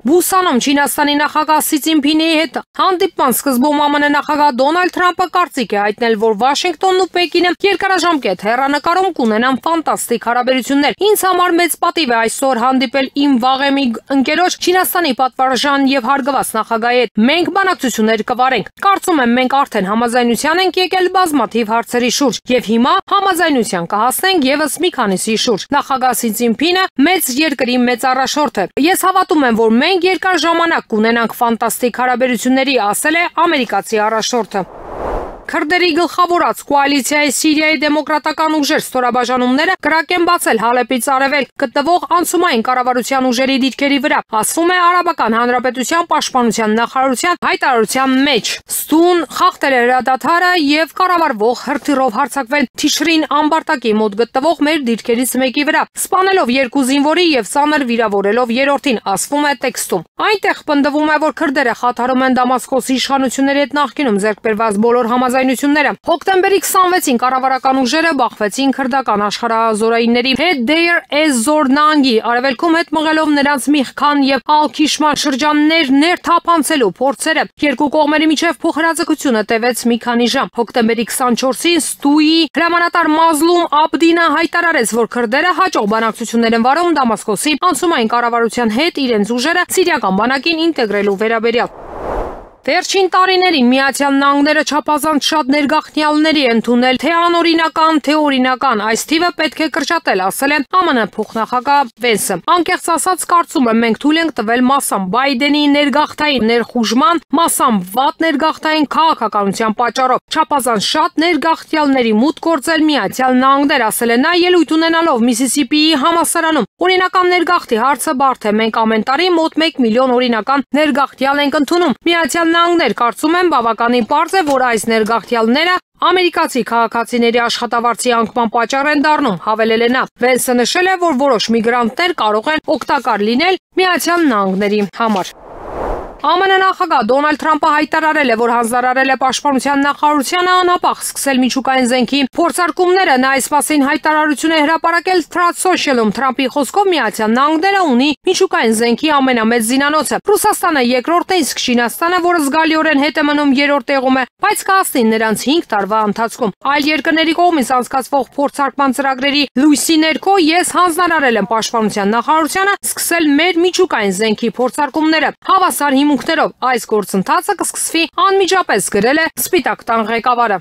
Բուսանում Չինաստանի նախագահ Սի Ցզինփինի հետ հանդիպման սկզբում ԱՄՆ նախագահ Դոնալդ Թրամփը կարծիք է հայտնել, որ Վաշինգտոնն ու Պեկինը երկարաժամկետ հեռանկարում կունենան ֆանտաստիկ հարաբերություններ։ Ինձ համար մեծ պատիվ է այսօր հանդիպել իմ վաղեմի ընկերոջ Չինաստանի պատվարժան եւ հարգված նախագահի հետ։ Մենք բանակցություններ կվարենք։ Կարծում եմ մենք արդեն համաձայնության ենք եկել բազմաթիվ հարցերի շուրջ եւ հիմա համաձայնության կհասնենք եւս մի քանիսի շուրջ։ Նախագահ Սի Ցզինփինը մեծ երկրի մեծ առաջորդ է։ Ես հավատում եմ, որ մենք երկար ժամանակ կունենանք ֆանտաստիկ հարաբերությունների, ասել է ամերիկացի առաջորդը։ Քրդերի գլխավորած կոալիցիայի Սիրիայի դեմոկրատական ուժեր ստորաբաժանումները կրակ են բացել Հալեպից արևելք գտնվող անցումային կառավարության ուժերի դիրքերի վրա, ասվում է Արաբական Հանրապետության պաշտպանության նախարարության հայտարարության մեջ։ Ստուն խախտել է հրադադարը եւ կառավարվող հրթիռով հարձակվել Թիշրին ամբարտակի մոտ գտնվող մեր դիրքերից մեկի վրա, սպանելով 2 զինվորի եւ ծանր վիրավորելով 3-ին, ասվում է տեքստում։ Այնտեղ պնդվում է, որ քրդերը խաթարում են Դամասկոսի իշխանությունների հետ նախկինում ձեռք բերված բոլոր համաձայնությունները։ Հոկտեմբերի 26-ին կառավարական ուժերը բախվեցին քրդական աշխարհազորայինների հետ Դեյր Ez-Zor նահանգի արևելքում հետ մղելով նրանց Միխքան եւ Ալ-Քիշման շրջաններ ներթափանցելու փորձերը։ Երկու կողմերի միջև փոխհրաձգությունը տևեց մի քանի ժամ։ Հոկտեմբերի 24-ին Ստուի հրամանատար Մազլում Աբդինը հայտարարեց, որ քրդերը հաջող բանակցություններ են վարում Դամասկոսի անցումային կառավարության հետ իրենց ուժերը սիրիական բանակին ինտեգրելու վերաբերյալ։ Վերջին տարիներին Միացյալ Նահանգները չափազանց շատ ներգաղթյալների են ընդունել, թե անօրինական, թե օրինական, այս թիվը պետք է կրճատել, ասել է ԱՄՆ փոխնախագահ Վենսը։ Անկեղծ ասած, կարծում եմ մենք թույլ ենք տվել մասամբ Բայդենի ներգաղթային ներխուժման, մասամբ վատ ներգաղթային քաղաքականության պատճառով չափազանց շատ ներգաղթյալների մուտք գործել Միացյալ Նահանգներ, ասել է նա ելույթ ունենալով Միսիսիպիի համալսարանում։ Օրինական ներգաղթի հարցը բարդ է, մենք ամեն տարի մոտ 1 միլիոն օրինական ներգաղթյալ ենք ընդունում։ Միացյալ Նահանգներ կարծում են բավականին պարզ է, որ այս ներգաղթյալները ամերիկացի քաղաքացիների աշխատավարձի անկման պատճառ են դառնում, հավելել է նա։ Վենսը նշել է, որ որոշ միգրանտներ կարող են օգտակար լինել Միացյալ Նահանգների համար։ ԱՄՆ նախագահ Դոնալդ Թրամփը հայտարարել է, որ հանձնարարել է պաշտպանության նախարարությանը անհապաղ սկսել միջուկային զենքի փորձարկումները։ Նա այս մասին հայտարարություն է հրապարակել Truth Social-ում։ Թրամփի խոսքով Միացյալ Նահանգները ունի միջուկային զենքի ամենամեծ զինանոցը։ Ռուսաստանը երկրորդն է, իսկ Չինաստանը, որը զգալիորեն հետ է մնում, երրորդ տեղում է, բայց կհասնի նրանց 5 տարվա ընթացքում։ Այլ երկրների կողմից անցկացվող փորձարկման ծրագրերի լույսի ներքո ես հանձնարարել եմ պաշտպանության նախարարությանը սկսել մեր միջուկային զենքի փորձարկումները հավասար հիմունքներով։ Այս գործընթացը կսկսվի անմիջապես, գրել է Սպիտակ տան ղեկավարը։